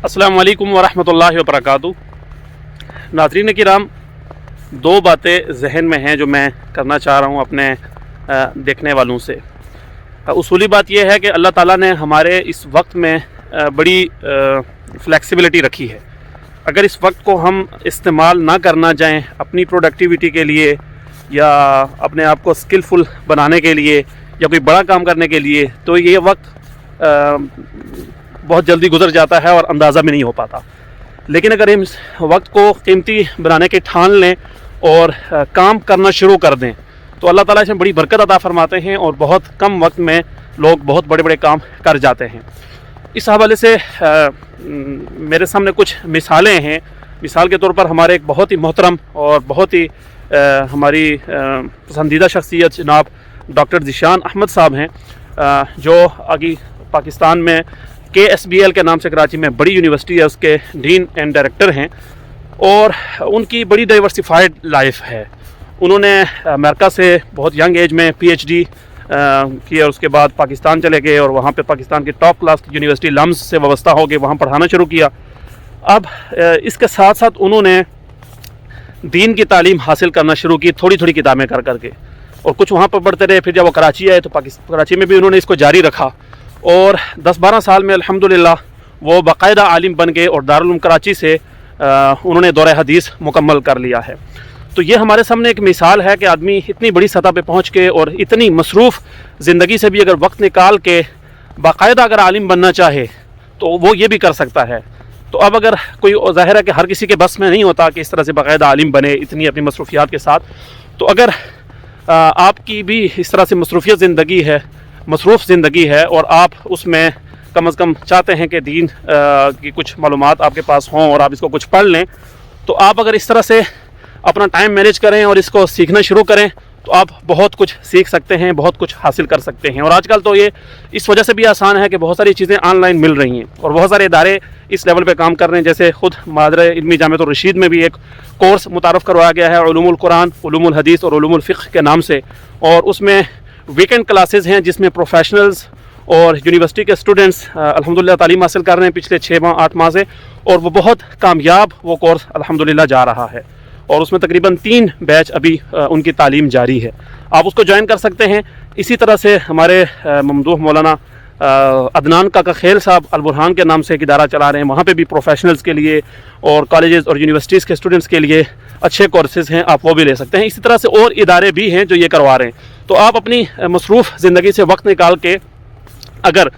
अस्सलामु अलैकुम वरहमतुल्लाहि वबरकातुहू। नाज़रीन किराम, दो बातें जहन में हैं जो मैं करना चाह रहा हूँ अपने देखने वालों से। उसूली बात यह है कि अल्लाह ताला ने हमारे इस वक्त में बड़ी फ़्लेक्सिबिलिटी रखी है। अगर इस वक्त को हम इस्तेमाल ना करना चाहें अपनी प्रोडक्टिविटी के लिए या अपने आप को स्किलफुल बनाने के लिए या कोई बड़ा काम करने के लिए, तो ये वक्त बहुत जल्दी गुजर जाता है और अंदाज़ा भी नहीं हो पाता। लेकिन अगर हम इस वक्त को कीमती बनाने के ठान लें और काम करना शुरू कर दें तो अल्लाह ताला इसमें बड़ी बरकत अता फरमाते हैं और बहुत कम वक्त में लोग बहुत बड़े बड़े काम कर जाते हैं। इस हवाले से मेरे सामने कुछ मिसालें हैं। मिसाल के तौर पर हमारे एक बहुत ही मोहतरम और बहुत ही हमारी पसंदीदा शख्सियत जनाब डॉक्टर ज़ीशान अहमद साहब हैं, जो आगे पाकिस्तान में KSBL के नाम से कराची में बड़ी यूनिवर्सिटी है, उसके डीन एंड डायरेक्टर हैं और उनकी बड़ी डाइवर्सिफाइड लाइफ है। उन्होंने अमेरिका से बहुत यंग एज में PhD की और उसके बाद पाकिस्तान चले गए और वहाँ पे पाकिस्तान की टॉप क्लास यूनिवर्सिटी लम्स से वाबस्ता हो गए, वहाँ पढ़ाना शुरू किया। अब इसके साथ साथ उन्होंने दीन की तालीम हासिल करना शुरू की, थोड़ी थोड़ी किताबें कर करके, और कुछ वहाँ पर पढ़ते रहे। फिर जब वो कराची आए तो कराची में भी उन्होंने इसको जारी रखा और 10-12 साल में अल्हम्दुलिल्लाह वो बाकायदा आलिम बन गए और दारुल उलूम कराची से उन्होंने दौरे हदीस मुकम्मल कर लिया है। तो ये हमारे सामने एक मिसाल है कि आदमी इतनी बड़ी सतह पे पहुंच के और इतनी मसरूफ़ ज़िंदगी से भी अगर वक्त निकाल के बाकायदा अगर आलिम बनना चाहे तो वो ये भी कर सकता है। तो अब अगर कोई, ज़ाहिर है कि हर किसी के बस में नहीं होता कि इस तरह से बाकायदा आलिम बने इतनी अपनी मसरूफियात के साथ। तो अगर आपकी भी इस तरह से मसरूफियत ज़िंदगी है, मसरूफ़ ज़िंदगी है और आप उसमें कम अज़ कम चाहते हैं कि दीन की कुछ मालूमात आपके पास हों और आप इसको कुछ पढ़ लें, तो आप अगर इस तरह से अपना टाइम मैनेज करें और इसको सीखना शुरू करें तो आप बहुत कुछ सीख सकते हैं, बहुत कुछ हासिल कर सकते हैं। और आजकल तो ये इस वजह से भी आसान है कि बहुत सारी चीज़ें ऑनलाइन मिल रही हैं और बहुत सारे इदारे इस लेवल पे काम कर रहे हैं। जैसे ख़ुद मादर इल्मी जामिअतुर रशीद में भी एक कोर्स मुतारफ़ करवाया गया है उलूमुल कुरान, उलूमुल हदीस और उलूमुल फ़िक़्ह के नाम से, और उसमें वीकेंड क्लासेस हैं जिसमें प्रोफेशनल्स और यूनिवर्सिटी के स्टूडेंट्स अल्हम्दुलिल्लाह तालीम हासिल कर रहे हैं पिछले 6 माह 8 माह से, और वो बहुत कामयाब वो कोर्स अल्हम्दुलिल्लाह जा रहा है और उसमें तकरीबन 3 बैच अभी उनकी तालीम जारी है। आप उसको ज्वाइन कर सकते हैं। इसी तरह से हमारे ममदूह मौलाना अदनान काका खेल साहब अल बुरहान के नाम से एक इदारा चला रहे हैं, वहाँ पे भी प्रोफेशनल्स के लिए और कॉलेजेस और यूनिवर्सिटीज़ के स्टूडेंट्स के लिए अच्छे कोर्सेज़ हैं, आप वो भी ले सकते हैं। इसी तरह से और इदारे भी हैं जो ये करवा रहे हैं। तो आप अपनी मसरूफ़ ज़िंदगी से वक्त निकाल के अगर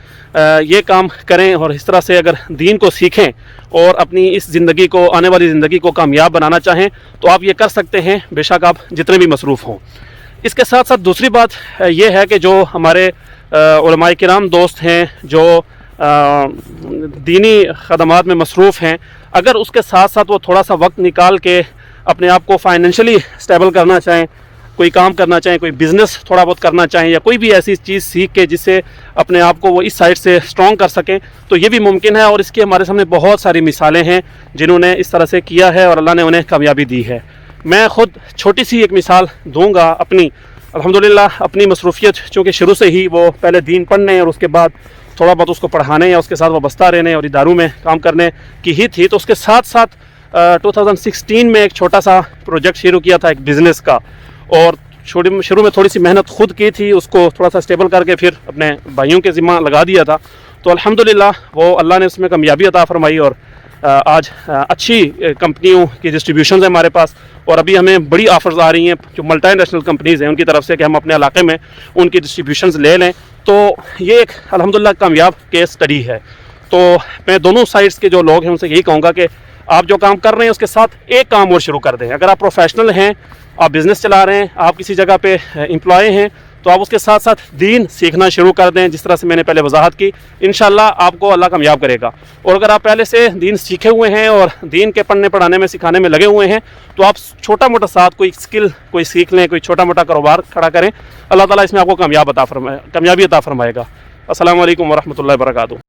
ये काम करें और इस तरह से अगर दीन को सीखें और अपनी इस ज़िंदगी को, आने वाली ज़िंदगी को कामयाब बनाना चाहें तो आप ये कर सकते हैं, बेशक आप जितने भी मसरूफ़ हों। इसके साथ साथ दूसरी बात ये है कि जो हमारे उलमाए किराम दोस्त हैं जो दीनी ख़दमात में मसरूफ़ हैं, अगर उसके साथ साथ वो थोड़ा सा वक्त निकाल के अपने आप को फ़ाइनेंशियली स्टेबल करना चाहें, कोई काम करना चाहें, कोई बिज़नेस थोड़ा बहुत करना चाहें या कोई भी ऐसी चीज़ सीख के जिससे अपने आप को वो इस साइड से स्ट्रॉन्ग कर सकें, तो ये भी मुमकिन है। और इसकी हमारे सामने बहुत सारी मिसालें हैं जिन्होंने इस तरह से किया है और अल्लाह ने उन्हें कामयाबी दी है। मैं ख़ुद छोटी सी एक मिसाल दूँगा अपनी। अल्हम्दुलिल्लाह अपनी मसरूफ़ियत चूँकि शुरू से ही वो पहले दीन पढ़ने और उसके बाद थोड़ा बहुत उसको पढ़ाने या उसके साथ वाबस्ता रहने और इदारों में काम करने की ही थी, तो उसके साथ साथ 2016 में एक छोटा सा प्रोजेक्ट शुरू किया था एक बिज़नेस का, और शुरू में थोड़ी सी मेहनत खुद की थी, उसको थोड़ा सा स्टेबल करके फिर अपने भाइयों के ज़िम्मा लगा दिया था। तो अल्हम्दुलिल्लाह वो अल्लाह ने उसमें कामयाबी अता फरमाई और आज अच्छी कंपनियों की डिस्ट्रीब्यूशन है हमारे पास, और अभी हमें बड़ी ऑफ़र्स आ रही हैं जो मल्टीनेशनल कंपनीज़ हैं उनकी तरफ से कि हम अपने इलाके में उनकी डिस्ट्रीब्यूशंस ले लें। तो ये एक अल्हम्दुलिल्लाह कामयाब केस स्टडी है। तो मैं दोनों साइड्स के जो लोग हैं उनसे यही कहूँगा कि आप जो काम कर रहे हैं उसके साथ एक काम और शुरू कर दें। अगर आप प्रोफेशनल हैं, आप बिज़नेस चला रहे हैं, आप किसी जगह पे एम्प्लॉय हैं, तो आप उसके साथ साथ दीन सीखना शुरू कर दें, जिस तरह से मैंने पहले वजाहत की। इंशाल्लाह आपको अल्लाह कामयाब करेगा। और अगर आप पहले से दीन सीखे हुए हैं और दीन के पढ़ने पढ़ाने में सिखाने में लगे हुए हैं तो आप छोटा मोटा साथ कोई स्किल कोई सीख लें, कोई छोटा मोटा कारोबार खड़ा करें। अल्लाह ताला इसमें आपको कामयाबी अता फरमाएगा। अस्सलामु अलैकुम वरहमतुल्लाहि वबरकातुहू।